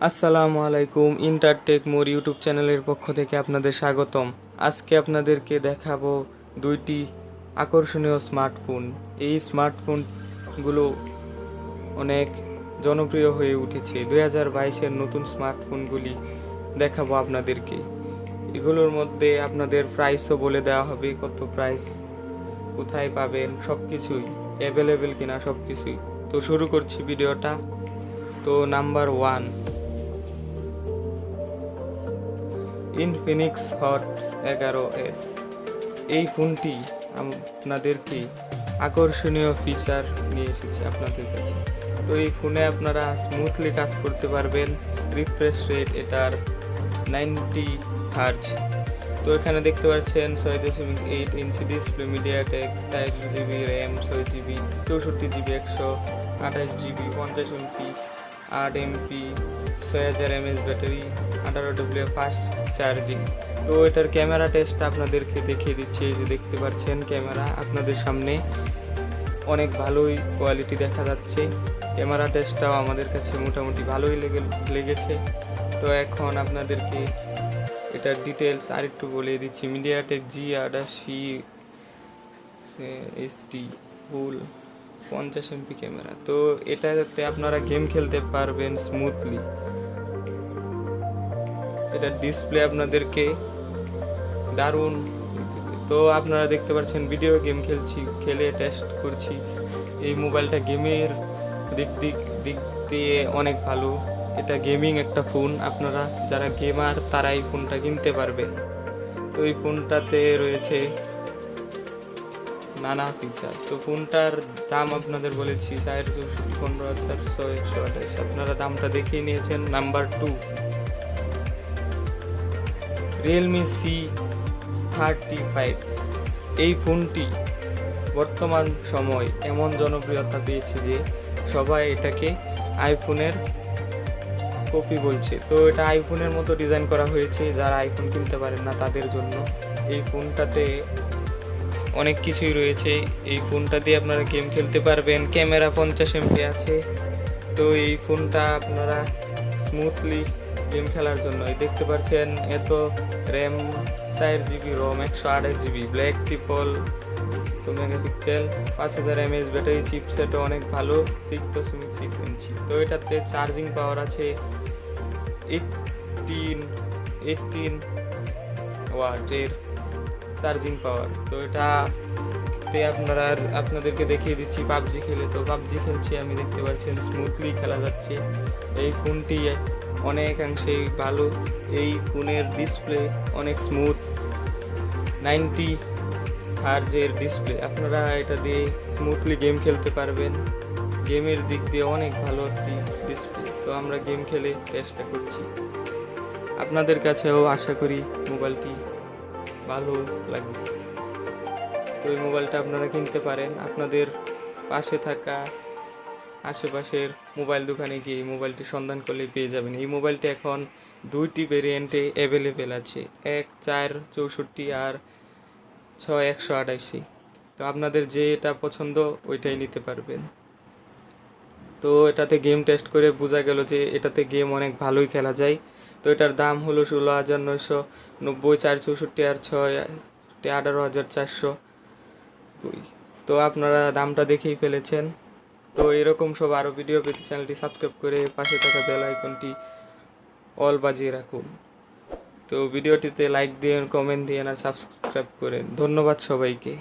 আসসালামু আলাইকুম। ইন্টারটেক মোর ইউটিউব চ্যানেলের পক্ষ থেকে আপনাদের স্বাগতম। আজকে আপনাদেরকে দেখাবো দুইটি আকর্ষণীয় স্মার্টফোন। এই স্মার্টফোনগুলো অনেক জনপ্রিয় হয়ে উঠেছে। 2022-এর নতুন স্মার্টফোনগুলি দেখাবো আপনাদেরকে। এগুলোর মধ্যে আপনাদের প্রাইসও বলে দেওয়া হবে, কত প্রাইস, কোথায় পাবেন, সব কিছুই অ্যাভেলেবেল কিনা সব কিছুই। তো শুরু করছি ভিডিওটা। তো নাম্বার 1, ইনফিনিক্স হট 11s। এই ফোনটি আপনাদেরকে আকর্ষণীয় ফিচার নিয়ে এসেছে আপনাদের কাছে। তো এই ফোনে আপনারা স্মুথলি কাজ করতে পারবেন। রিফ্রেশ রেট এটার 90 হার্জ। তো এখানে দেখতে পাচ্ছেন 6.8 inch display, MediaTek 4GB RAM, 6GB, 64GB, 128GB, 50MP, 8MP, 6000 mAh battery, 18W fast charging. তো এটার ক্যামেরা টেস্ট আপনাদেরকে দেখিয়ে দিচ্ছি। এই যে দেখতে পাচ্ছেন ক্যামেরা আপনাদের সামনে অনেক ভালোই কোয়ালিটি দেখা যাচ্ছে। ক্যামেরা টেস্টটাও আমাদের কাছে মোটামুটি ভালোই লেগেছে। তো এখন আপনাদেরকে এটার ডিটেলস আরেকটু বলে দিচ্ছি। মিডিয়াটেক G88 HD ফুল 50MP ক্যামেরা। তো এটাতে আপনারা গেম খেলতে পারবেন স্মুথলি। এটার ডিসপ্লে আপনাদেরকে দারুণ। তো আপনারা দেখতে পাচ্ছেন ভিডিও গেম খেলে টেস্ট করছি। এই মোবাইলটা গেমের দিক দিয়ে অনেক ভালো। এটা গেমিং একটা ফোন। আপনারা যারা গেমার তারা এই ফোনটা কিনতে পারবেন। তো এই ফোনটাতে রয়েছে নানা ফিচার। তো ফোনটার দাম আপনাদের বলেছি 4,64,15,128। আপনারা দামটা দেখিয়ে নিয়েছেন। Number 2, Realme C35। এই ফোনটি বর্তমান সময় এমন জনপ্রিয়তা পেয়েছে যে সবাই এটাকে আইফোনের কপি বলছে। তো এটা আইফোনের মতো ডিজাইন করা হয়েছে। যারা আইফোন কিনতে পারেন না তাদের জন্য। এই ফোনটাতে অনেক কিছুই রয়েছে। এই ফোনটা দিয়ে আপনারা গেম খেলতে পারবেন। ক্যামেরা 50MP আছে। তো এই ফোনটা আপনারা স্মুথলি গেম খেলার জন্য দেখতে পাচ্ছেন। এত RAM, 4GB ROM, 128GB, black triple তো মেগাপিক্সেল, 5000 mAh ব্যাটারি, চিপসেটও অনেক ভালো, 6.6 ইঞ্চি। তো এটাতে চার্জিং পাওয়ার আছে 18 ওয়াটের চার্জিং পাওয়ার। তো এটাতে আপনাদেরকে দেখিয়ে দিচ্ছি পাবজি খেলে। তো পাবজি খেলছি আমি, দেখতে পাচ্ছেন স্মুথলি খেলা যাচ্ছে। এই ফোনটি অনেকাংশেই ভালো। এই ফোনের ডিসপ্লে অনেক স্মুথ, 90 হার্জের ডিসপ্লে। আপনারা এটা দিয়ে স্মুথলি গেম খেলতে পারবেন। গেমের দিক দিয়ে অনেক ভালো একটি ডিসপ্লে। তো আমরা গেম খেলে চেষ্টা করছি। আপনাদের কাছেও আশা করি মোবাইলটি ভালো লাগবে। তো এই মোবাইলটা আপনারা কিনতে পারেন। আপনাদের পাশে থাকা আশেপাশের মোবাইল দোকানে গিয়ে এই মোবাইলটি সন্ধান করলে পেয়ে যাবেন। এই মোবাইলটি এখন দুইটি ভেরিয়েন্টে অ্যাভেলেবেল আছে, 1/464 আর 6/128। তো আপনাদের যেটা পছন্দ ওইটাই নিতে পারবেন। তো এটাতে গেম টেস্ট করে বোঝা গেল যে এটাতে গেম অনেক ভালোই খেলা যায়। তো এটার দাম হলো 16,990, 4/64 আর 18,400। তো আপনারা দামটা দেখেই ফেলেছেন। তো এরকম সব আরও ভিডিও পেতে চ্যানেলটি সাবস্ক্রাইব করে পাশে থাকা বেল আইকনটি অল বাজিয়ে রাখুন। তো ভিডিওটিতে লাইক দিন, কমেন্ট দিন আর সাবস্ক্রাইব করেন। ধন্যবাদ সবাইকে।